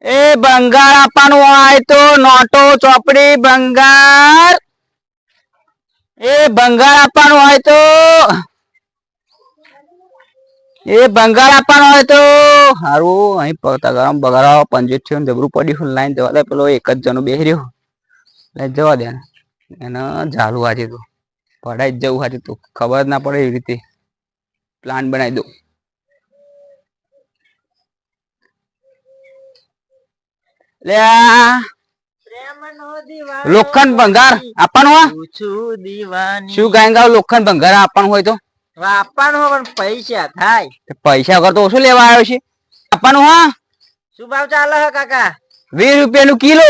એ ભંગાર આપવાનું હોય તો નોટો ચોપડી ભંગાર. એ ભંગાર આપવાનું હોય તો હારું અહીં તગારામ બગારા પંજેટ છે જબરું પડ્યું લાઈન જવા દે પેલો એક જ જણો બેહી રહ્યો લાઈન જવા દે એને ઝાલુ આજે તો પડાઈ જ જવું આજે તો ખબર જ ના પડે એવી રીતે પ્લાન બનાવી દો. લે લોખંડ ભંગાર આપવાનું શું ગાય લોખંડ ભંગાર આપવાનું હોય તો આપવાનું પણ પૈસા થાય પૈસા વગર તો ઓછું લેવા આવ્યો છે આપવાનું. હા શું ભાવ ચાલે હે કાકા? 20 રૂપિયા નું કિલો.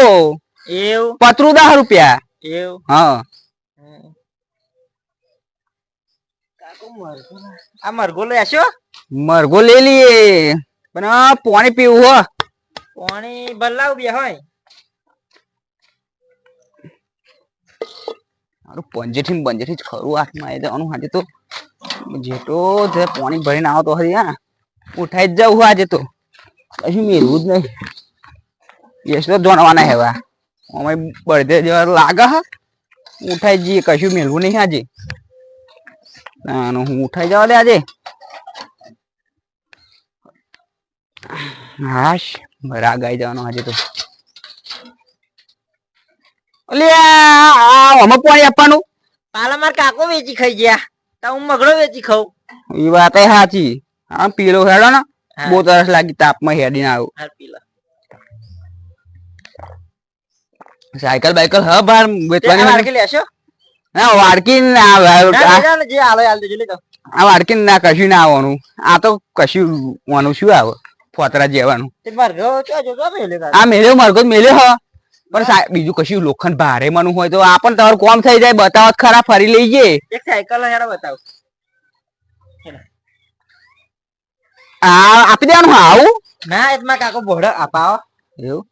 એવું પતરું 10 રૂપિયા. એવું હા આ મરઘો લઈ આશો. મરઘો લઈ લઈએ પણ પાણી પીવું હો પાણી બદલાવ બે હોય મારું પંજેઠી જ ખરું હાથમાં આવી જવાનું આજે તો જેટલો પાણી ભરીને આવો તો હરી હા ઉઠાઈ જ જવું આજે તો કશું મેળવું જ નહીં એસો જોણવાના હેવા અમે બળદે જેવા લાગે હા ઉઠાઈ જઈએ કશું મેળવું નહીં આજે હું ઉઠાઈ જવા દે આજે. હાશ રાગ આવી જવાનો આજે તો. આમાં પાણી આપવાનું પાલા માર કાકો વેચી ખાઈ ગયા તો હું મગડો વેચી ખાઉં. એ વાત સાચી. હા પીલો હેડો ને બહુ તરસ લાગી તાપમાં હેડીને આવું. સાયકલ બાયકલ હ બાર વેચવાની લેશો. ના વાડકી ના વાડકી ના કશું ના આવવાનું આ તો કશું વાનું શું આવે ફોતરા જેવાનું આ મેલ્યો મરઘો મેલ્યો હ પણ બીજું કશું લોખંડ ભારે મનું હોય તો આ પણ તમારું કોમ થઈ જાય બતાવત ખરા ફરી લઈ જઈએ. એક સાયકલ હેડો બતાવ હા આપી દેવાનું. હા આવું ના એમાં કાકો ભોળો અપાવો એવું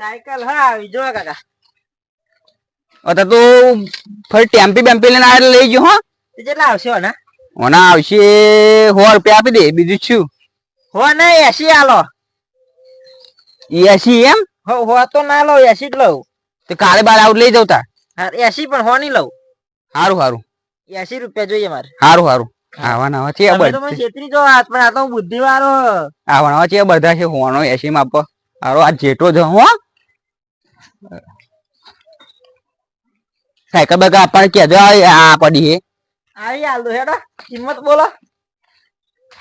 સાયકલ હા આવી જો કાકા અત્યારે તો ફરી ટેમ્પી બેમ્પી લઈને આવે લઈ ગયો. હા કેટલા આવશે ને ઓના આવશે 100 રૂપિયા આપી દે બીજું શું હો ને 80 આલો 80 એમ હો તો ના લો 80 જ લઉં તો કાલે બાર આવું લઈ જવતા 80 પણ હો નહીં લઉં. સારું સારું 80 રૂપિયા જોઈએ મારે. સારું સારું આવા નવા છે છેતરી જો હાથ પણ આ તો બુદ્ધિ વાળો આવા નવા છે બધા છે હોનો 80 માં આપો હારો આ જેટો જ હો સાયકલ બગા આપણને કેજો આ પડી હે આવી આલદો હેડો કિંમત બોલો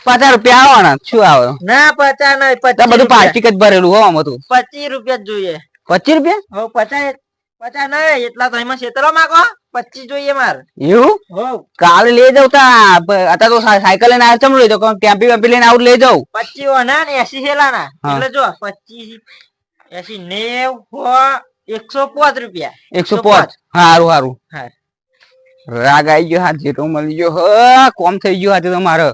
50 રૂપિયા આવવાના શું આવે ના 50 નહીં 25 બધું પ્લાસ્ટિક જ ભરેલું હો આમાં તો 25 રૂપિયા જ જોઈએ. 25 રૂપિયા હો 50 નહીં એટલા તો એમાં છેતરો માંગો 25 જોઈએ મારે એવું હો કાલે લઈ જાવ તા અત્યારે તો સાયકલ લઈને આવે ચમ લઈ જાવ ટેમ્પી વેમ્પી લઈને આવું લઈ જાવ 25 ઓના ને 80 હેલાના એટલે જો 25 80 90 105 રૂપિયા 105 હારું હારું રાગ આવી ગયો હા જેટલો મળી ગયો હ કોમ થઈ ગયો આજે તો મારે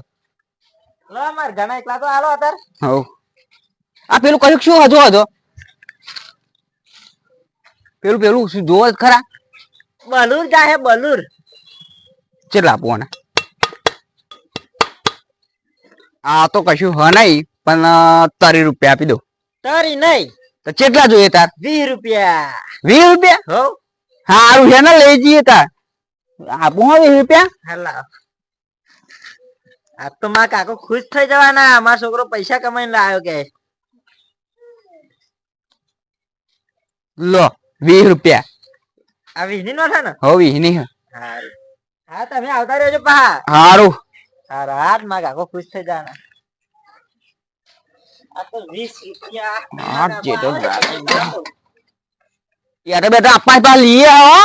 લો માર ઘણા એકલા તો આલો અત્યારે હો આ પેલું કશું શું હતો પેલું શું જોવો ખરા બલૂર જાહે બલૂર કેટલા આપવાના આ તો કશું હ નહીં પણ 30 રૂપિયા આપી દો. તારી નહીં તો કેટલા જોઈએ તાર 20 રૂપિયા 20 રૂપિયા હો હારું છે ને લઈ જઈએ તાર આપું હો 20 રૂપિયા હાલા આ તો મારા કાકો ખુશ થઈ જવાના મારો છોકરો પૈસા કમાઈને લાવ્યો કે લો 20 રૂપિયા આ વીની નો છે ને હો વીની હા તમે આવતા રહેજો પા હારું હારા હાથ મારા કાકો ખુશ થઈ જવાના આ તો 20 રૂપિયા જેટલો યાર બેટા આપા પા લીએ હો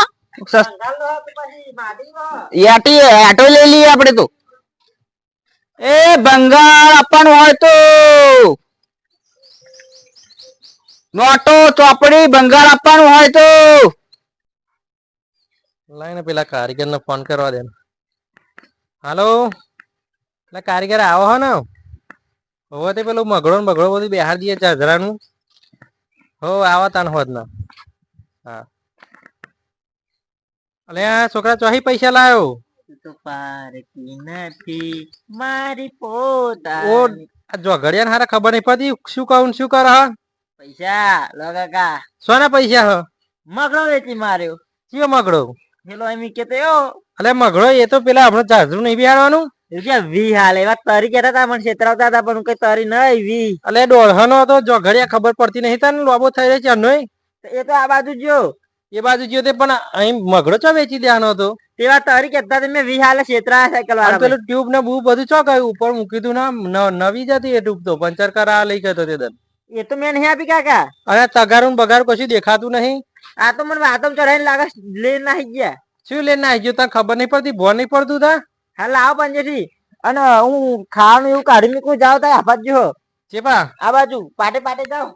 યાટી આટો લઈ લઈએ આપણે તો એ બંગાળ આપવાનું હોય તો નોટો ચોપડી બંગાળ આપવાનું હોય તો લાઈને પેલા કારીગર ને ફોન કરવા દે. હાલો એટલે કારીગર આવો હો ને હવે તે પેલું મગડો ને બગડો બધું બેહાર દઈએ ચાજરાનું હો આવો તાન હોત ના હા અલે આ છોકરા ચોહી પૈસા લાયો તો પારકી નથી મારી ઓ પોતાની. આ જોગડિયાને હારા ખબર નહીં પડતી શું કહું શું કરે હ પૈસા લો કાકા, સોના પૈસા હ મગડો વેચી માર્યો. ચિયો મગડો પેલો એમ કેતો યો અલે મગડો એ તો પેલા આપણે જાજરું નહીં બિહારવાનું રૂપિયા 20 હાલે. એવા તરી કહેતા હતા મને છેતરાવતા હતા, પણ કઈ તરી નહીં 20. અલે ડોળહનો તો જોગડિયા ખબર પડતી નહીં તને લોબો થઈ રહ્યો છે અનોય એ તો આ બાજુ જો એ બાજુ ગયો તે પણ અહીં મગડો ચો વેચી દેવાનો હતો તેવા તરી કહેતા હતા મેં 20 હાલે છેતરા સાયકલ અને વાળા. પેલું ટ્યુબ ને બહુ બધું ચો ગયું ઉપર મૂકી તું ના નવી જતી એ ટ્યુબ તો પંચર કરા લઈ ગયો તે દન એ તો મેં નહીં આપી કાકા. અને તગારું ને બગારું કશું દેખાતું નહીં આ તો મને વાતમ ચડાઈને લાગે લઈને નાહી ગયા. શું લઈને આવી ગયો તને ખબર નહીં પડતી ભોર નહીં પડતું તા હા લાવો પંજેથી. અને હું ખાવાનું એવું કાઢી મૂકું જાવ તા આપાત જો ચેપા આ બાજુ પાટે પાટે જાવ.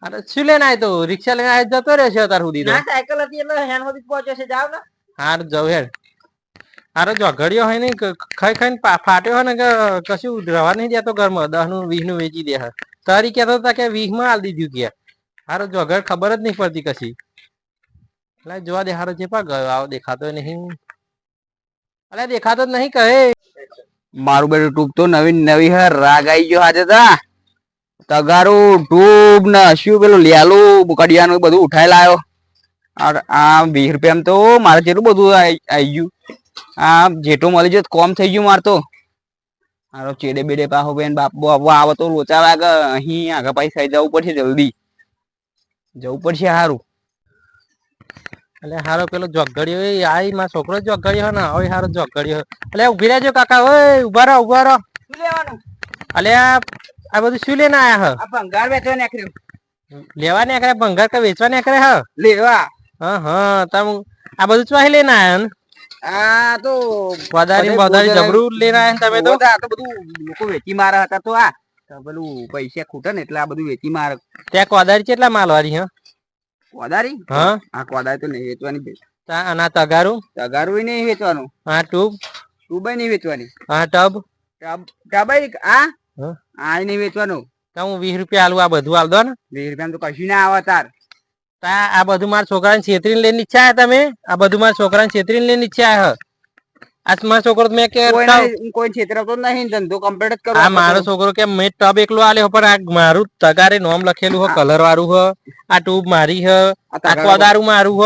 અરે શું લઈને આવ્યો તો રિક્ષા લઈને આવી જતો રહેશે અત્યાર સુધી તો ના સાયકલ હતી એટલે હેન સુધી પહોંચ્યો છે. જાવ ને હાર જવ હેડ હારો ઝઘડ્યો હોય નહીં ખાઈ ખાઈને ફાટ્યો હોય ને કે કશું રવા નહીં દેતો ઘરમાં 10 નું 20 નું વેચી દે તારી કહેતો હતા કે 20 માં આલ દીધું કે હારો ઝઘડ ખબર જ નહીં પડતી કશી એટલે જોવા દે હારો ચેપા ગયો આવો દેખાતો નહીં અલે દેખાતો જ નહીં કહે મારું બેટું ટૂબ તો નવી હે રાગ આવી ગયો આજે તા તગારું ટૂબ ને શું પેલું લેલું કડિયાનું બધું ઉઠાઈ લાયો. આ 20 રૂપિયા તો મારે જેટલું બધું આવી ગયું. આ જેટલું મળી ગયો કોમ થઈ ગયું મારે તો. મારો ચેડે બેડે પાહો બેન બાપો આવે તો લોચા લાગે. અહીં આગળ પાછી જવું પડશે જલ્દી જવું પડશે હારું. એટલે હારો પેલો ઝઘડ્યો એ આઈ માં છોકરો ઝઘડ્યો ને હવે હારો ઝઘડ્યો એટલે ઉભી રહેજો કાકા ઓય ઉભા રહો શું લેવાનું? અલે આ બધું શું લઈને આયા હ આ ભંગાર વેચવા નીકળ્યો. લેવા ને ભંગાર કે વેચવા ને હ લેવા. હા તમે આ બધું ચોહી લઈને આયા ને આ તો વધારી જબરું લઈને આયા ને તમે તો આ તો બધું લોકો વેચી મારા હતા તો આ પેલું પૈસા ખૂટે ને એટલે આ બધું વેચી મારે. ત્યાં કોદારી કેટલા માલવારી હ કોદારી હા આ કોદારી તો નહીં વેચવાની. અને તગારું તગારું નહીં વેચવાનું. હા ટ્યુબ ટુબાઈ નહીં વેચવાની. હા ટબ ટબાઈ આ હા આ નહીં વેચવાનું. તો હું 20 રૂપિયા આલું આ બધું આલ દો ને 20 રૂપિયા તો કશું ના આવે તાર. આ બધું મારા છોકરાને છેતરીને લઈને ઈચ્છા આયા તમે આ બધું મારા છોકરાને છેતરીને લઈને ઈચ્છા આયા આ મારો છોકરો મેં કે કોઈ છેતરાતો નહીં ધંધો કમ્પ્લીટ કરો. આ મારો છોકરો કે મેં ટબ એકલો આલ્યો પણ આ મારું તગારે નોમ લખેલું હો કલર વાળું હ આ ટ્યુબ મારી હ આ કોદારું મારું હ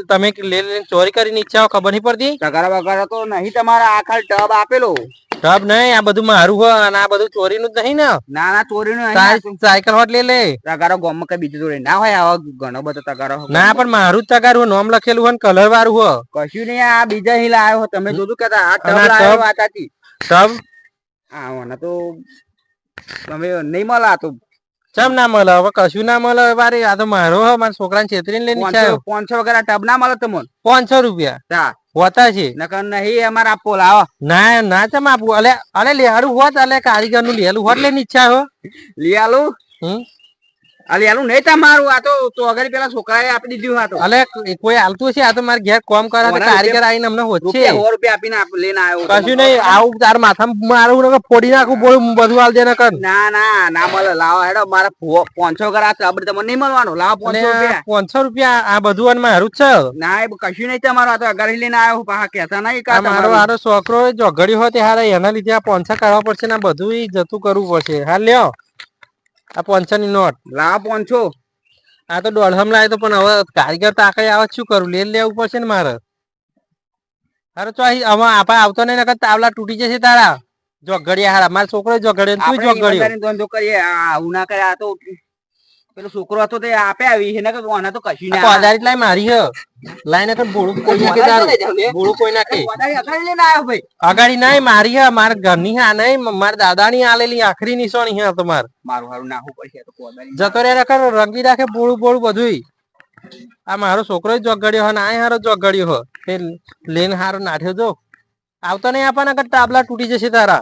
તમે લઈને ચોરી કરીને ઈચ્છા હો ખબર નહીં પડતી. તગારા બગારા તો નહીં તમારા. આ ખાલી ટબ આપેલો ટબ નહીં આ બધું મારું હ અને આ બધું ચોરીનું જ નહીં ને. ના ના ચોરી નું સાયકલ હોટ લે તગારો ગામમાં કઈ બીજું જોડે ના હોય. આવા ઘણો બધો તગારો ના પણ મારું જ તગારું નોમ લખેલું હોય કલર વાળું હો. કશું નહીં. આ બીજા હિલા આવ્યો તમે જોતું કેતા આ ટબ લાવ્યો આતાથી ટબ હા મને તો તમે નહીં મળે. આ તો ચમ ના મળે હવે કશું ના મળે વારે આ તો મારો હ મારા છોકરાને છેતરીને લઈને ઈચ્છા 500 વગેરે ટબ ના મળે તમને 500 રૂપિયા હોતા છે નકર નહીં અમારે આપો લાવો. ના ના ચમ આપવું અલે લેહારું હોત અલે કારીગર નું લેલું હોત લઈને ઈચ્છા હો લઈ આલું. આ લેલું નહીં તમારું. આ તો અગર પેલા છોકરાએ આપી દીધું. આ તો અલે કોઈ આલતું છે આ તો મારે ઘેર કોમ કરે તો કારીગર આવીને અમને હોત છે 100 રૂપિયા આપીને લઈને આવ્યો. કશું નહીં આવું તાર માથા મારું ને ફોડી નાખું બોલું બધું આલ દે ને કર. ના ના ના મળે. લાવો હેડો મારે 500 વગેરે ટબ તમને નહીં મળવાનું. લાવો 500 રૂપિયા. 500 રૂપિયા આ બધું અને મારું જ છે. ના એ કશું નહીં તમારું. આ તો અગર લઈને આવ્યો પાછા કહેતા નહીં. મારો હારો છોકરો ઝઘડ્યો હોય તે હારા એના લીધે આ 500 કાઢવા પડશે ને બધું જતું કરવું પડશે. હા લ્યો આ 500 ની નોટ લાવો 500. આ તો દોઢમ લાવે તો પણ હવે કારીગર તો આકઈ આવે શું કરું લેવું પડશે ને મારે. હારો ચો હવે આપા આવતો નહીં નકર તાવલા તૂટી જશે તારા. ઝઘડ્યા હારા મારો છોકરો ઝઘડ્યો તું ઝઘડ્યો ધંધો કરીએ. આવું ના કરે. આ તો પેલો છોકરો હતો તે આપે આવી છે ને કે ઓના તો કશું ના કોદારી લાઈ મારી હ લાઈને કર બોળું કોઈ નાખે તારું બોળું કોઈ નાખે લઈને આવ્યો ભાઈ. અગાડી નહીં મારી હ મારા ઘરની હા નહીં મારા દાદાની આલેલી આખરી નિશાની હે તમાર મારું હારું નાખવું પડશે. તો કોદારી જતો રે રખર રંગી રાખે બોળું બધું. આ મારો છોકરો ઝઘડ્યો હે ને આ હારો ઝઘડ્યો હ તે લેન હારો નાઠ્યો જો આવતો નહીં આપવાના કરતા તાબલા તૂટી જશે તારા.